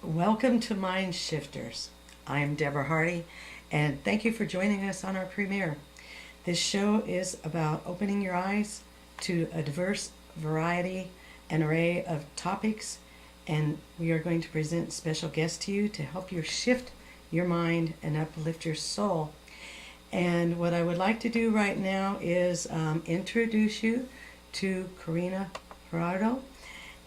Welcome to Mind Shifters. I'm Deborah Hardy, and thank you for joining us on our premiere. This show is about opening your eyes to a diverse variety and array of topics, and we are going to present special guests to you to help you shift your mind and uplift your soul. And what I would like to do right now is introduce you to Karina Jurado,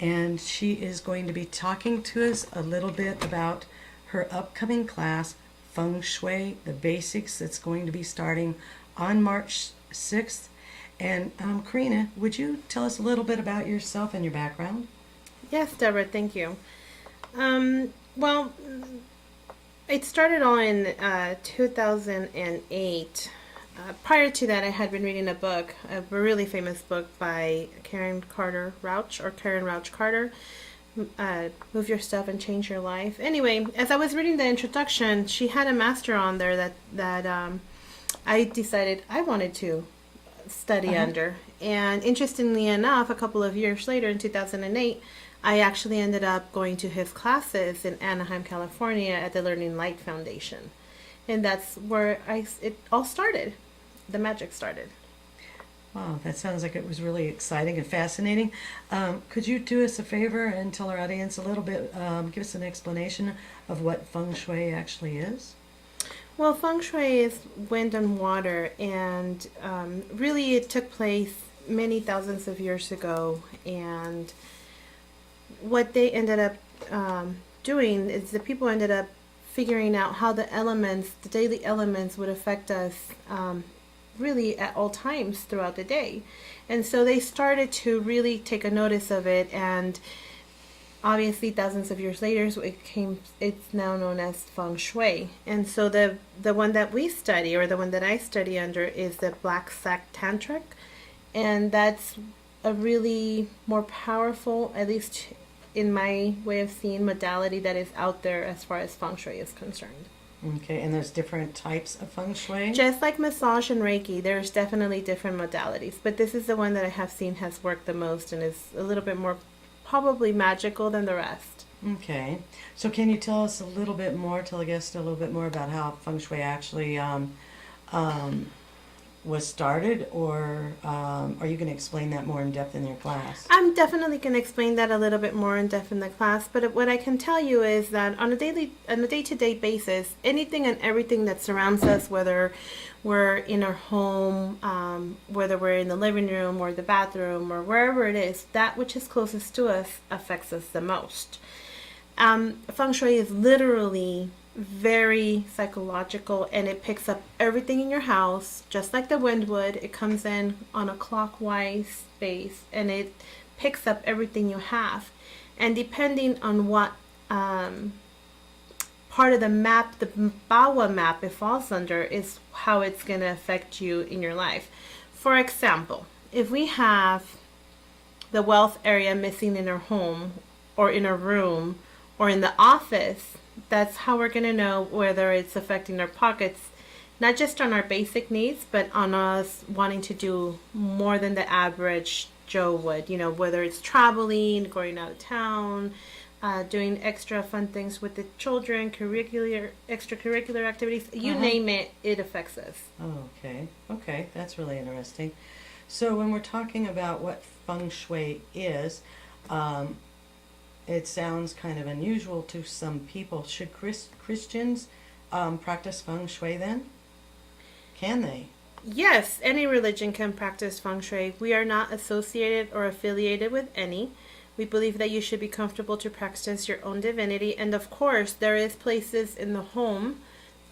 and she is going to be talking to us a little bit about her upcoming class, Feng Shui, the basics, that's going to be starting on March 6th. And Karina, would you tell us a little bit about yourself and your background? Yes, Deborah, thank you. Well, it started all in 2008. Prior to that, I had been reading a book, a really famous book by Karen Rauch Carter, Move Your Stuff and Change Your Life. Anyway, as I was reading the introduction, she had a master on there that I decided I wanted to study under. And interestingly enough, a couple of years later, in 2008, I actually ended up going to his classes in Anaheim, California at the Learning Light Foundation. And that's where it all started. The magic started. Wow, that sounds like it was really exciting and fascinating. Could you do us a favor and tell our audience a little bit, give us an explanation of what Feng Shui actually is? Well, Feng Shui is wind and water, and really it took place many thousands of years ago. And what they ended up doing is the people ended up figuring out how the daily elements would affect us really at all times throughout the day. And so they started to really take a notice of it, and obviously thousands of years later it's now known as Feng Shui. And so the one that we study, or the one that I study under, is the Black Sack Tantric, and that's a really more powerful, at least in my way of seeing, modality that is out there as far as Feng Shui is concerned. Okay, and there's different types of Feng Shui? Just like massage and Reiki, there's definitely different modalities, but this is the one that I have seen has worked the most and is a little bit more probably magical than the rest. Okay, so can you tell us a little bit more, tell the guests a little bit more about how Feng Shui actually was started, or are you going to explain that more in depth in your class? I'm definitely going to explain that a little bit more in depth in the class, but what I can tell you is that on a day-to-day basis, anything and everything that surrounds us, whether we're in our home, whether we're in the living room or the bathroom or wherever it is, that which is closest to us affects us the most. Feng Shui is literally very psychological, and it picks up everything in your house, just like the wind would. It comes in on a clockwise base, and it picks up everything you have. And depending on what part of the map, the Bawa map, it falls under, is how it's going to affect you in your life. For example, if we have the wealth area missing in our home, or in our room, or in the office, that's how we're going to know whether it's affecting our pockets, not just on our basic needs, but on us wanting to do more than the average Joe would. You know, whether it's traveling, going out of town, doing extra fun things with the children, extracurricular activities, you name it, it affects us. Oh, okay, that's really interesting. So when we're talking about what Feng Shui is, it sounds kind of unusual to some people. Should Christians practice Feng Shui then? Can they? Yes, any religion can practice Feng Shui. We are not associated or affiliated with any. We believe that you should be comfortable to practice your own divinity. And of course, there is places in the home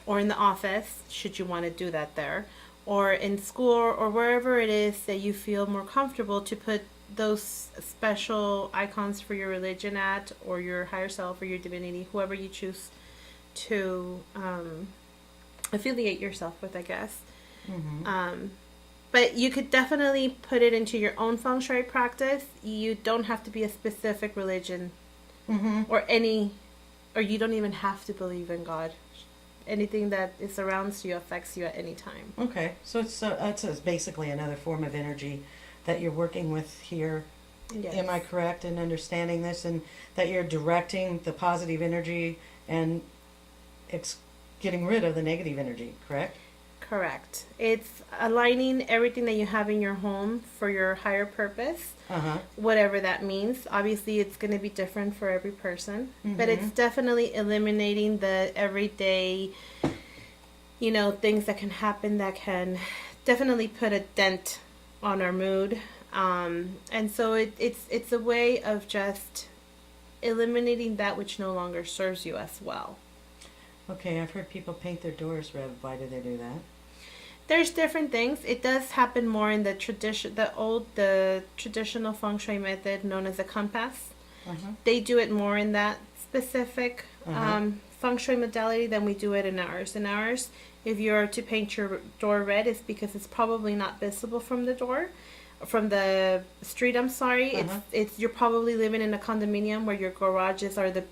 or in the office, should you want to do that there, or in school, or wherever it is that you feel more comfortable to put those special icons for your religion at, or your higher self, or your divinity, whoever you choose to affiliate yourself with, I guess. But you could definitely put it into your own Feng Shui practice. You don't have to be a specific religion, or you don't even have to believe in God. Anything that surrounds you affects you at any time. Okay, so it's basically another form of energy that you're working with here Yes. Am I correct in understanding this, and that you're directing the positive energy and it's getting rid of the negative energy, correct? Correct. It's aligning everything that you have in your home for your higher purpose, Uh-huh. whatever that means. Obviously, it's going to be different for every person, but it's Mhm. definitely eliminating the everyday, things that can happen that can definitely put a dent on our mood. And so it's a way of just eliminating that which no longer serves you as well. Okay, I've heard people paint their doors red. Why do they do that? There's different things. It does happen more in the traditional feng shui method known as a compass. Uh-huh. They do it more in that specific Uh-huh. feng shui modality than we do it in ours. In ours, if you're to paint your door red, it's because it's probably not visible from the street. I'm sorry. Uh-huh. It's you're probably living in a condominium where your garages are the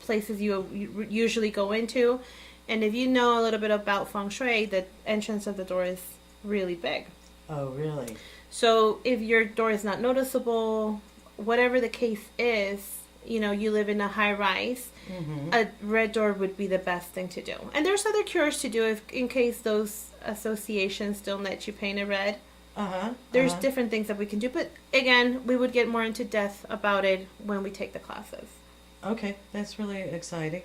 places you usually go into, and if you know a little bit about feng shui, the entrance of the door is really big. Oh, really? So if your door is not noticeable, whatever the case is, you live in a high rise, Mm-hmm. a red door would be the best thing to do. And there's other cures to do if in case those associations don't let you paint it red. Uh-huh. There's Uh-huh. different things that we can do, but again, we would get more into depth about it when we take the classes. Okay, that's really exciting.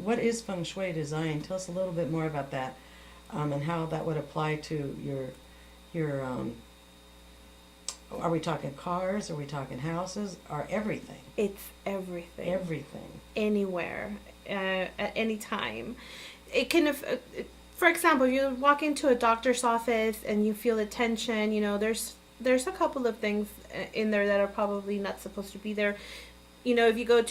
What is feng shui design? Tell us a little bit more about that, and how that would apply to your. Are we talking cars? Are we talking houses? Or everything? It's everything. Everything. Anywhere, at any time. It can, for example, you walk into a doctor's office and you feel a tension. There's a couple of things in there that are probably not supposed to be there. If you go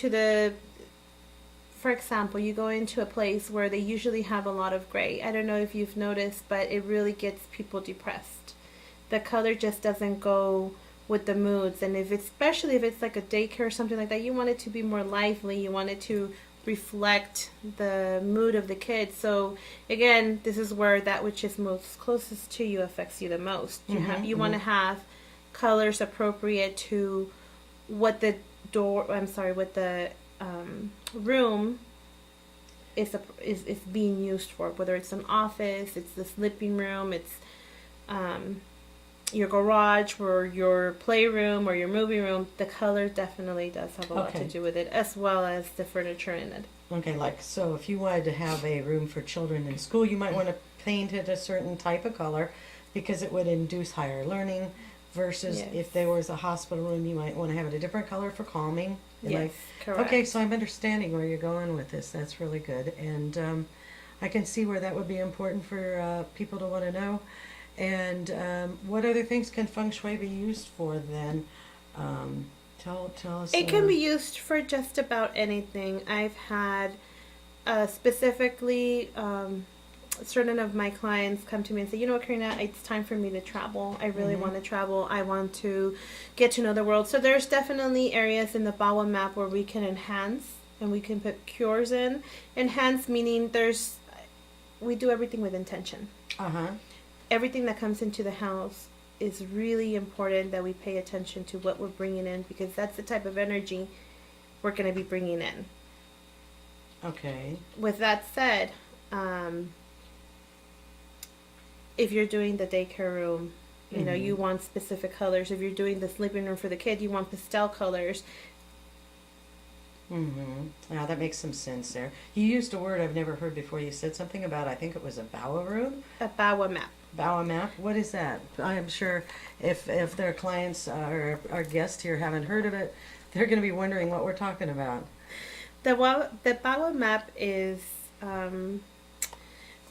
for example, you go into a place where they usually have a lot of gray. I don't know if you've noticed, but it really gets people depressed. The color just doesn't go with the moods, and especially if it's like a daycare or something like that, you want it to be more lively. You want it to reflect the mood of the kids. So again, this is where that which is most closest to you affects you the most. You want to have colors appropriate to what the room is being used for. Whether it's an office, it's the sleeping room, it's your garage or your playroom or your movie room. The color definitely does have a lot to do with it, as well as the furniture in it. Okay, so if you wanted to have a room for children in school, you might want to paint it a certain type of color because it would induce higher learning. Versus if there was a hospital room, you might want to have it a different color for calming. Yes, correct. Okay, so I'm understanding where you're going with this. That's really good. And I can see where that would be important for people to want to know. And what other things can feng shui be used for then? Tell us. It can be used for just about anything. I've had specifically certain of my clients come to me and say, Karina, it's time for me to travel. I really want to travel. I want to get to know the world. So there's definitely areas in the Bawa map where we can enhance and we can put cures in. Enhance meaning we do everything with intention. Uh-huh. Everything that comes into the house is really important that we pay attention to what we're bringing in, because that's the type of energy we're going to be bringing in. Okay. With that said, if you're doing the daycare room, you want specific colors. If you're doing the sleeping room for the kid, you want pastel colors. Now that makes some sense there. You used a word I've never heard before. You said something about, I think it was a Bawa room? A Bawa map. Bawa map? What is that? I am sure if their clients or our guests here haven't heard of it, they're going to be wondering what we're talking about. The Bawa map is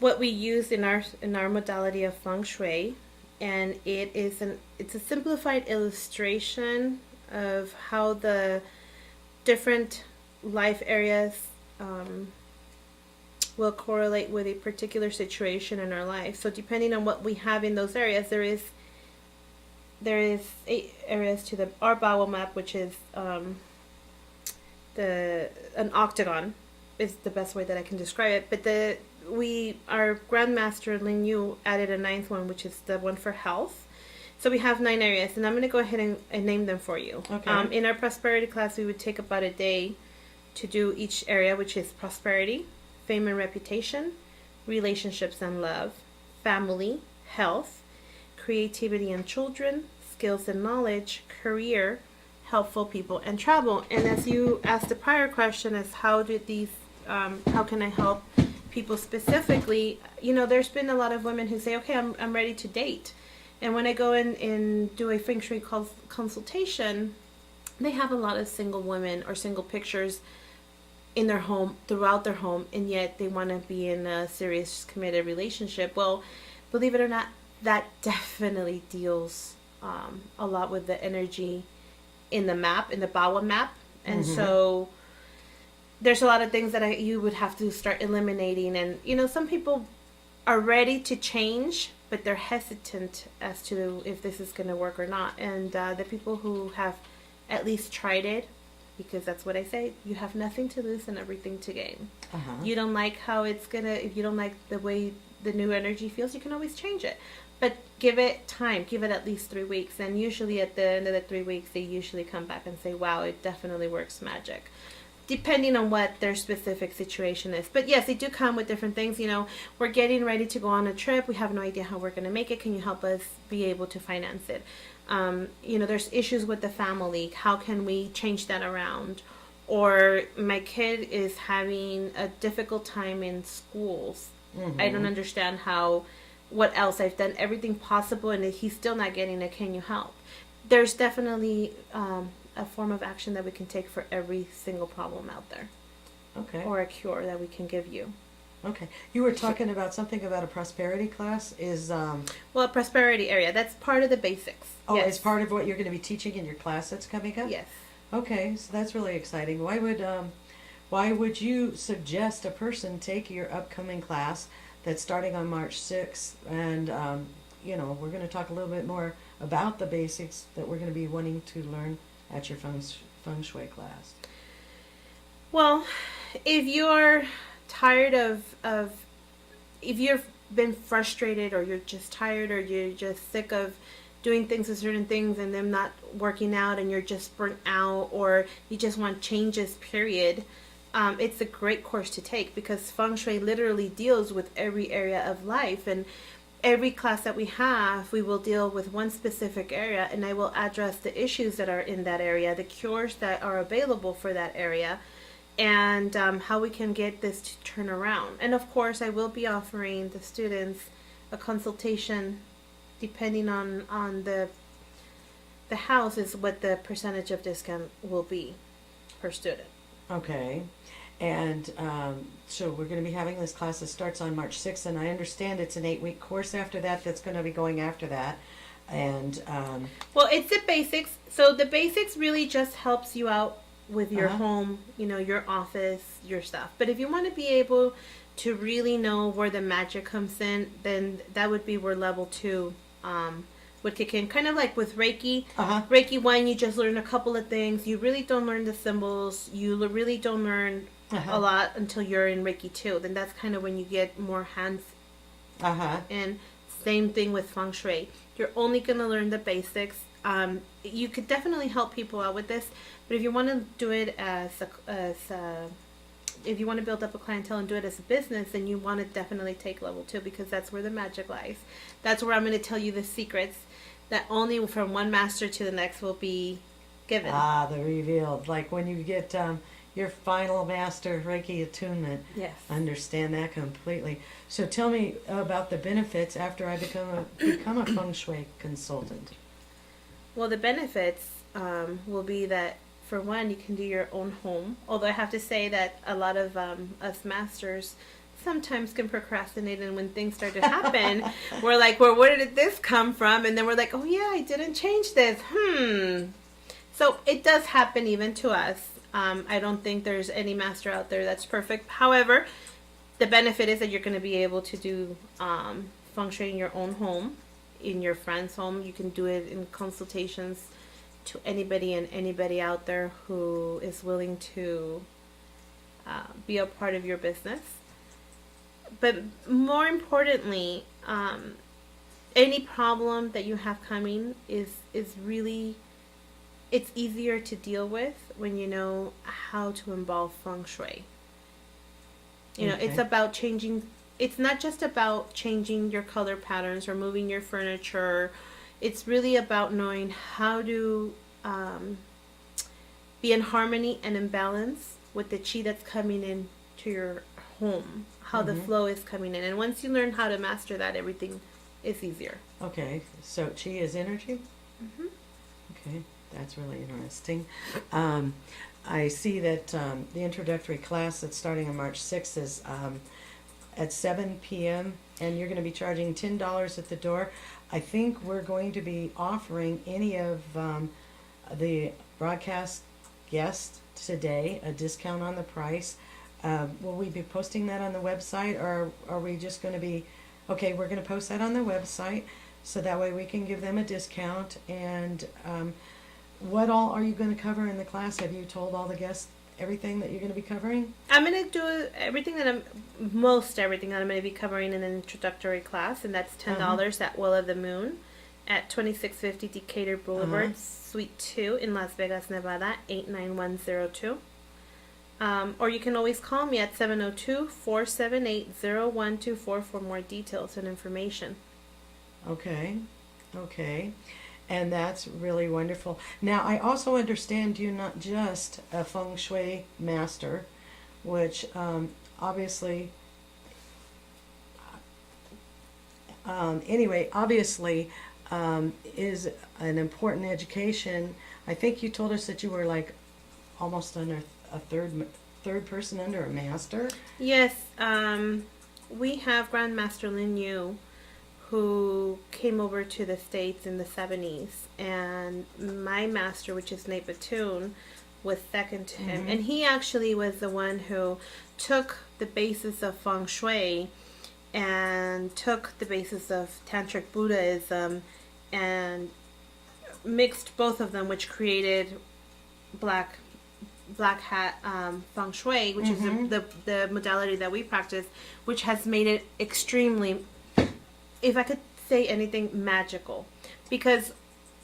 what we use in our modality of feng shui, and it's a simplified illustration of how the different life areas will correlate with a particular situation in our life. So depending on what we have in those areas, there is 8 areas to our Bawa map, which is an octagon is the best way that I can describe it. But our Grandmaster Ling Yu added a 9th one, which is the one for health. So we have 9 areas, and I'm going to go ahead and name them for you. Okay. In our prosperity class, we would take about a day to do each area, which is prosperity, fame and reputation, relationships and love, family, health, creativity and children, skills and knowledge, career, helpful people, and travel. And as you asked the prior question, is how can I help people specifically? There's been a lot of women who say, okay, I'm ready to date. And when I go in and do a Feng Shui consultation, they have a lot of single women or single pictures in their home, throughout their home, and yet they want to be in a serious, committed relationship. Well, believe it or not, that definitely deals a lot with the energy in the map, in the Bawa map. And so there's a lot of things that you would have to start eliminating. And, some people are ready to change, but they're hesitant as to if this is going to work or not. And the people who have at least tried it, because that's what I say, you have nothing to lose and everything to gain. You don't like how it's going to, if you don't like the way the new energy feels, you can always change it. But give it time, give it at least 3 weeks. And usually at the end of the 3 weeks, they usually come back and say, wow, it definitely works magic. Depending on what their specific situation is. But yes, they do come with different things. We're getting ready to go on a trip. We have no idea how we're going to make it. Can you help us be able to finance it? There's issues with the family. How can we change that around? Or my kid is having a difficult time in schools. I don't understand what else. I've done everything possible and he's still not getting it. Can you help? There's definitely a form of action that we can take for every single problem out there. Okay. Or a cure that we can give you. Okay. You were talking about something about a prosperity class. Well, a prosperity area. That's part of the basics. Oh, yes. It's part of what you're going to be teaching in your class that's coming up? Yes. Okay, so that's really exciting. Why would you suggest a person take your upcoming class that's starting on March 6th? And, we're going to talk a little bit more about the basics that we're going to be wanting to learn at your Feng Shui class. Well, if you're tired if you've been frustrated, or you're just tired, or you're just sick of doing things with certain things and them not working out, and you're just burnt out, or you just want changes, period, it's a great course to take, because Feng Shui literally deals with every area of life. And every class that we have, we will deal with one specific area, and I will address the issues that are in that area, the cures that are available for that area, and how we can get this to turn around. And of course, I will be offering the students a consultation, depending on the house, is what the percentage of discount will be per student. Okay. And so we're going to be having this class that starts on March 6th, and I understand it's an 8-week course after that's going to be going after that. And well, it's the basics. So the basics really just helps you out with your home, your office, your stuff. But if you want to be able to really know where the magic comes in, then that would be where level 2 would kick in. Kind of like with Reiki. Reiki 1, you just learn a couple of things. You really don't learn the symbols. You really don't learn a lot until you're in Reiki 2. Then that's kind of when you get more hands. And same thing with Feng Shui. You're only going to learn the basics. You could definitely help people out with this, but if you want to do it if you want to build up a clientele and do it as a business, then you want to definitely take level 2, because that's where the magic lies. That's where I'm going to tell you the secrets that only from one master to the next will be given. The revealed. Like when you get your final master Reiki attunement. Yes. Understand that completely. So tell me about the benefits after I become a Feng Shui consultant. Well, the benefits will be that, for one, you can do your own home. Although I have to say that a lot of us masters sometimes can procrastinate, and when things start to happen, we're like, well, where did this come from? And then we're like, oh yeah, I didn't change this. So it does happen even to us. I don't think there's any master out there that's perfect. However, the benefit is that you're going to be able to do Feng Shui in your own home, in your friend's home. You can do it in consultations to anybody and anybody out there who is willing to be a part of your business. But more importantly, any problem that you have coming is really, it's easier to deal with when you know how to involve feng shui. You know, it's Okay. about changing. It's not just about changing your color patterns or moving your furniture. It's really about knowing how to be in harmony and in balance with the chi that's coming in to your home, how the Mm-hmm. flow is coming in. And once you learn how to master that, everything is easier. Okay. So chi is energy? Hmm. Okay. That's really interesting. Um, I see that the introductory class that's starting on March 6th is at 7 p.m. and you're going to be charging $10 at the door. I think we're going to be offering any of the broadcast guests today a discount on the price. Will we be posting that on the website, or are we just going to be, okay, we're going to post that on the website so that way we can give them a discount. And what all are you going to cover in the class? Have you told all the guests everything that you're going to be covering? I'm gonna do everything that most everything that I'm gonna be covering in an introductory class, and that's $10 at Will of the Moon, at 2650 Decatur Boulevard, Suite 2 in Las Vegas, Nevada 89102. Or you can always call me at 702-478-0124 for more details and information. Okay, okay. And that's really wonderful. Now, I also understand you're not just a feng shui master, which obviously, anyway, obviously is an important education. I think you told us that you were like almost under a third person under a master. Yes, we have Grandmaster Lin Yu, who came over to the States in the 70s, and my master, which is Nate Batoon, was second to him. Mm-hmm. And he actually was the one who took the basis of feng shui and took the basis of tantric Buddhism and mixed both of them, which created black hat feng shui, which Mm-hmm. is the modality that we practice, which has made it extremely, if I could say anything, magical, because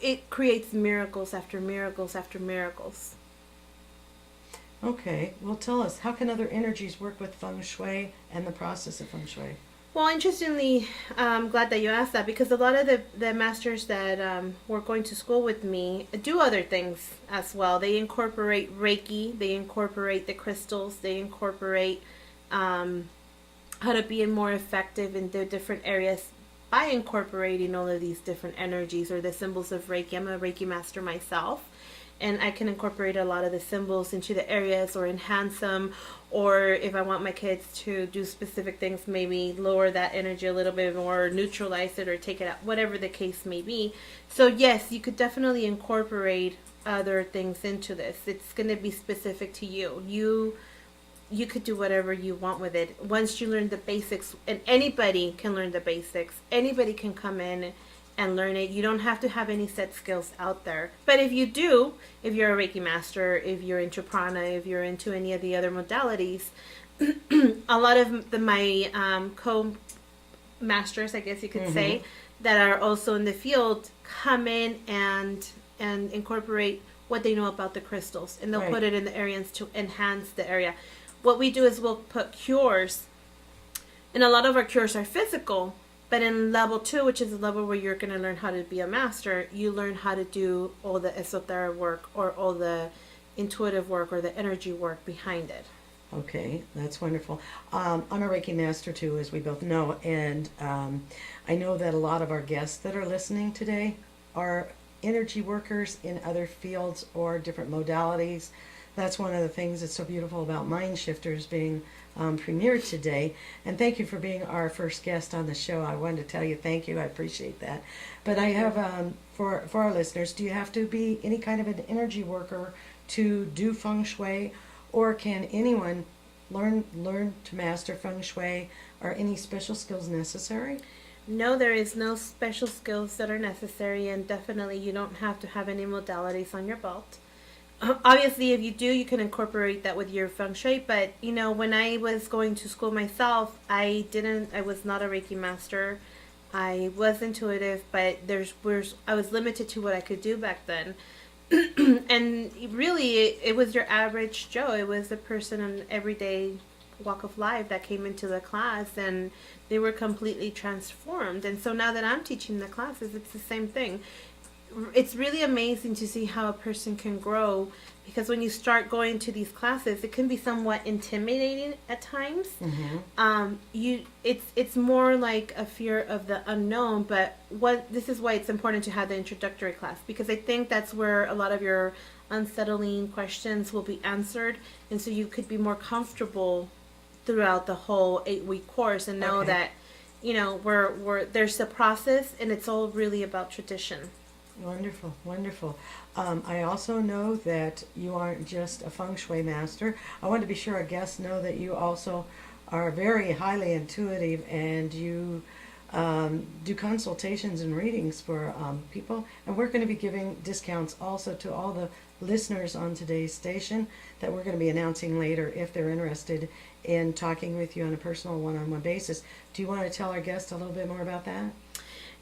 it creates miracles after miracles after miracles. Okay, well, tell us, how can other energies work with feng shui and the process of feng shui? Well, interestingly, I'm glad that you asked that, because a lot of the masters that were going to school with me do other things as well. They incorporate Reiki, they incorporate the crystals, they incorporate how to be more effective in the different areas by incorporating all of these different energies or the symbols of Reiki. I'm a Reiki master myself, and I can incorporate a lot of the symbols into the areas or enhance them, or if I want my kids to do specific things, maybe lower that energy a little bit more, or neutralize it or take it out, whatever the case may be. So yes, you could definitely incorporate other things into this. It's going to be specific to you. You could do whatever you want with it once you learn the basics, and anybody can learn the basics. Anybody can come in and learn it. You don't have to have any set skills out there. But if you do, if you're a Reiki master, if you're into prana, if you're into any of the other modalities, a lot of my co-masters, I guess you could say, that are also in the field come in and incorporate what they know about the crystals, and they'll Right. put it in the areas to enhance the area. What we do is we'll put cures, and a lot of our cures are physical, but in level 2, which is the level where you're going to learn how to be a master, you learn how to do all the esoteric work or all the intuitive work or the energy work behind it. Okay, that's wonderful. I'm a Reiki master too, as we both know, and I know that a lot of our guests that are listening today are energy workers in other fields or different modalities. That's one of the things that's so beautiful about Mind Shifters being premiered today. And thank you for being our first guest on the show. I wanted to tell you thank you. I appreciate that. But I have, for our listeners, do you have to be any kind of an energy worker to do feng shui, or can anyone learn to master feng shui? Are any special skills necessary? No, there is no special skills that are necessary, and definitely you don't have to have any modalities on your belt. Obviously, if you do, you can incorporate that with your feng shui. But when I was going to school myself, I was not a Reiki master. I was intuitive, but I was limited to what I could do back then. And really, it was your average Joe. It was a person in everyday walk of life that came into the class, and they were completely transformed. And so now that I'm teaching the classes, it's the same thing. It's really amazing to see how a person can grow, because when you start going to these classes, it can be somewhat intimidating at times. It's more like a fear of the unknown. But this is why it's important to have the introductory class, because I think that's where a lot of your unsettling questions will be answered, and so you could be more comfortable throughout the whole 8-week course, and know that we're there's a process, and it's all really about tradition. Wonderful, wonderful. I also know that you aren't just a feng shui master. I want to be sure our guests know that you also are very highly intuitive, and you do consultations and readings for people. And we're going to be giving discounts also to all the listeners on today's station that we're going to be announcing later if they're interested in talking with you on a personal one-on-one basis. Do you want to tell our guests a little bit more about that?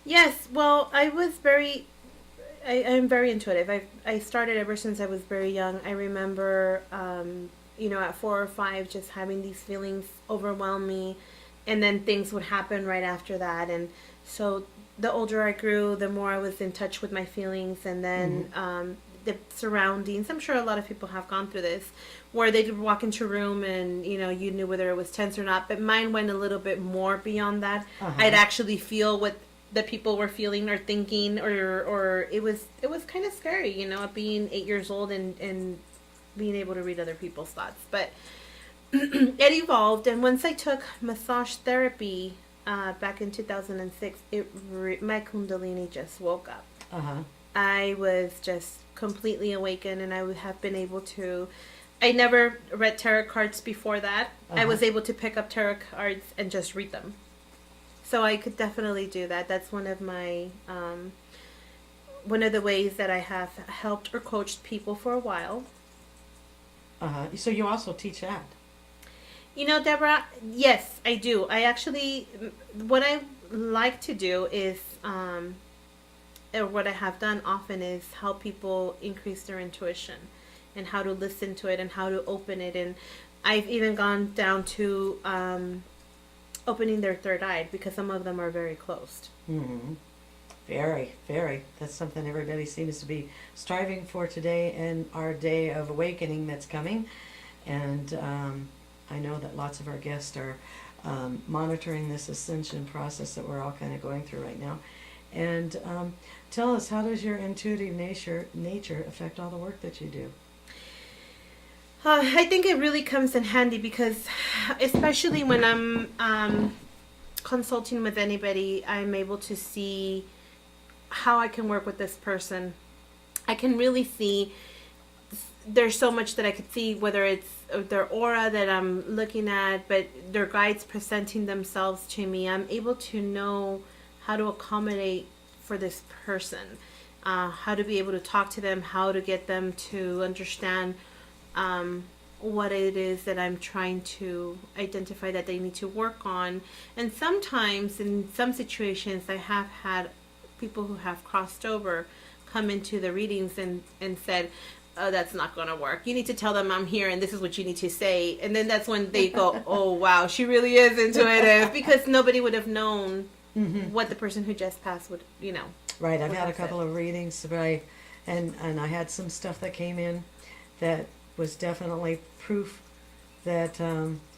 Yes. Well, I'm very intuitive. I started ever since I was very young. I remember, at 4 or 5, just having these feelings overwhelm me, and then things would happen right after that. And so the older I grew, the more I was in touch with my feelings, and then the surroundings. I'm sure a lot of people have gone through this, where they'd walk into a room and you knew whether it was tense or not. But mine went a little bit more beyond that. I'd actually feel what the people were feeling or thinking, or it was kind of scary, being 8 years old and being able to read other people's thoughts. But it evolved, and once I took massage therapy back in 2006, my kundalini just woke up. I was just completely awakened, and I would have been able to. I never read tarot cards before that. I was able to pick up tarot cards and just read them. So I could definitely do that. That's one of my, one of the ways that I have helped or coached people for a while. So you also teach that? Deborah, yes, I do. I actually, what I like to do is, or what I have done often is help people increase their intuition and how to listen to it and how to open it. And I've even gone down to, opening their third eye, because some of them are very closed. Very, very. That's something everybody seems to be striving for today in our day of awakening that's coming. And I know that lots of our guests are monitoring this ascension process that we're all kind of going through right now. And tell us, how does your intuitive nature affect all the work that you do? I think it really comes in handy, because especially when I'm consulting with anybody, I'm able to see how I can work with this person. I can really see, there's so much that I could see, whether it's their aura that I'm looking at, but their guides presenting themselves to me. I'm able to know how to accommodate for this person, how to be able to talk to them, how to get them to understand what it is that I'm trying to identify that they need to work on. And sometimes in some situations, I have had people who have crossed over come into the readings and said, oh, that's not going to work. You need to tell them I'm here and this is what you need to say. And then that's when they go, oh, wow, she really is intuitive, because nobody would have known what the person who just passed would, Right. I've had a couple of readings, but and I had some stuff that came in that was definitely proof that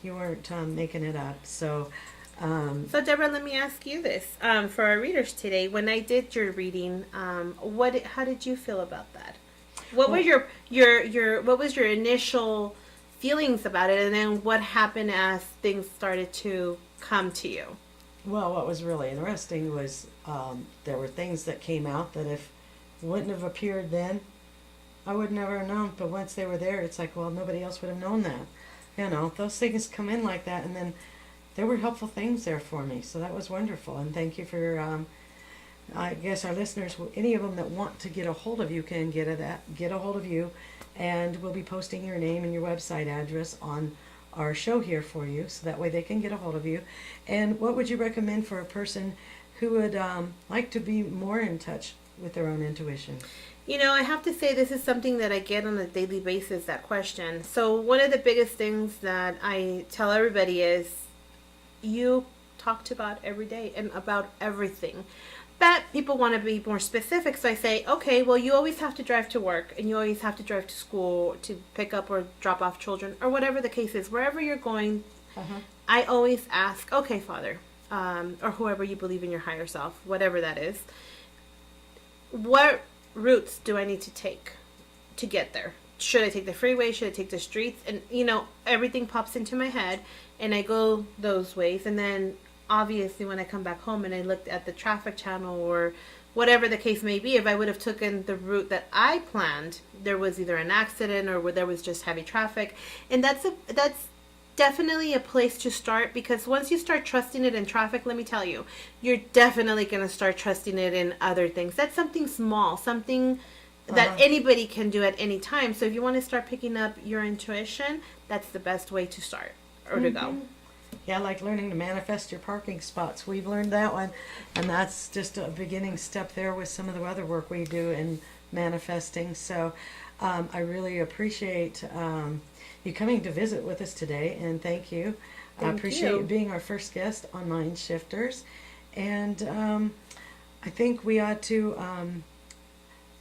you weren't making it up. So, Deborah, let me ask you this for our readers today. When I did your reading, how did you feel about that? What were what was your initial feelings about it, and then what happened as things started to come to you? Well, what was really interesting was there were things that came out that if wouldn't have appeared then, I would never have known. But once they were there, it's like, well, nobody else would have known that. Those things come in like that, and then there were helpful things there for me. So that was wonderful, and thank you for. I guess our listeners, any of them that want to get a hold of you, can get a hold of you, and we'll be posting your name and your website address on our show here for you, so that way they can get a hold of you. And what would you recommend for a person who would like to be more in touch with their own intuition? You know, I have to say this is something that I get on a daily basis, that question. So one of the biggest things that I tell everybody is you talk to God every day and about everything. But people want to be more specific, so I say, okay, well, you always have to drive to work and you always have to drive to school to pick up or drop off children or whatever the case is. Wherever you're going, I always ask, okay, Father, or whoever you believe in, your higher self, whatever that is, what routes do I need to take to get there? Should I take the freeway? Should I take the streets? And, you know, everything pops into my head and I go those ways. And then obviously when I come back home and I looked at the traffic channel or whatever the case may be, if I would have taken the route that I planned, there was either an accident or where there was just heavy traffic. And that's definitely a place to start, because once you start trusting it in traffic, let me tell you, you're definitely going to start trusting it in other things. That's something small, something that anybody can do at any time. So if you want to start picking up your intuition, that's the best way to start or to go. Yeah, like learning to manifest your parking spots. We've learned that one, and that's just a beginning step there with some of the other work we do in manifesting. So I really appreciate you coming to visit with us today, and thank you. I appreciate you being our first guest on Mind Shifters. And I think we ought to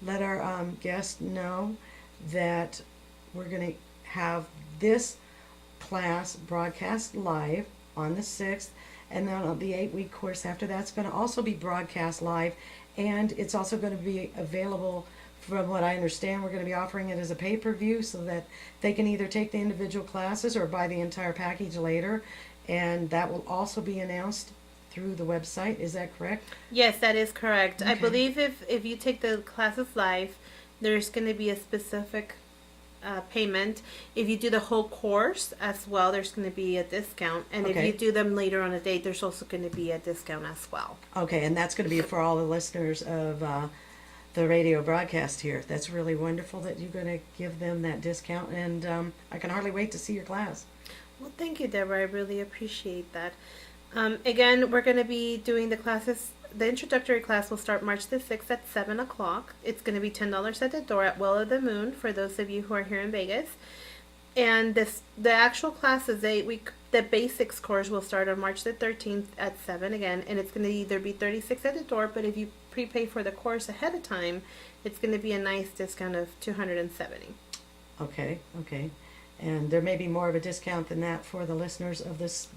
let our guests know that we're going to have this class broadcast live on the 6th, and then the 8-week course after that's going to also be broadcast live, and it's also going to be available. From what I understand, we're going to be offering it as a pay-per-view so that they can either take the individual classes or buy the entire package later, and that will also be announced through the website. Is that correct? Yes, that is correct. Okay. I believe if you take the classes live, there's going to be a specific payment. If you do the whole course as well, there's going to be a discount, and if you do them later on a date, there's also going to be a discount as well. Okay, and that's going to be for all the listeners of the radio broadcast here. That's really wonderful that you're going to give them that discount, and I can hardly wait to see your class. Well, thank you, Deborah. I really appreciate that. Again, we're going to be doing the classes. The introductory class will start March the 6th at 7 o'clock. It's going to be $10 at the door at Well of the Moon for those of you who are here in Vegas. And the actual class is the basics course will start on March the 13th at 7 again. And it's going to either be $36 at the door, but if you prepay for the course ahead of time, it's going to be a nice discount of $270. Okay. And there may be more of a discount than that for the listeners of this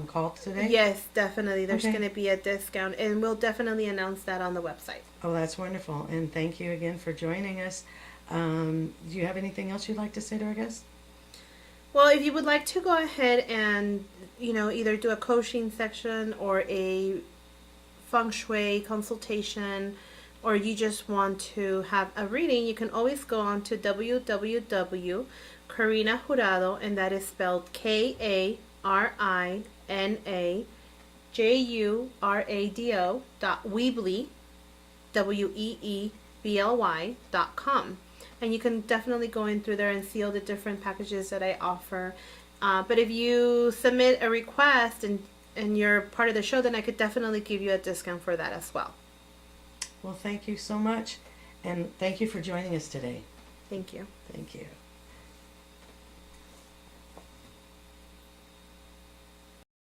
call today? Yes, definitely. There's going to be a discount, and we'll definitely announce that on the website. Oh, that's wonderful. And thank you again for joining us. Do you have anything else you'd like to say to our guests? Well, if you would like to go ahead and, either do a coaching section or a Feng Shui consultation, or you just want to have a reading, you can always go on to Karina Jurado, and that is spelled KarinaJurado.weebly, weebly.com. And you can definitely go in through there and see all the different packages that I offer. But if you submit a request and you're part of the show, then I could definitely give you a discount for that as well. Well, thank you so much. And thank you for joining us today. Thank you. Thank you.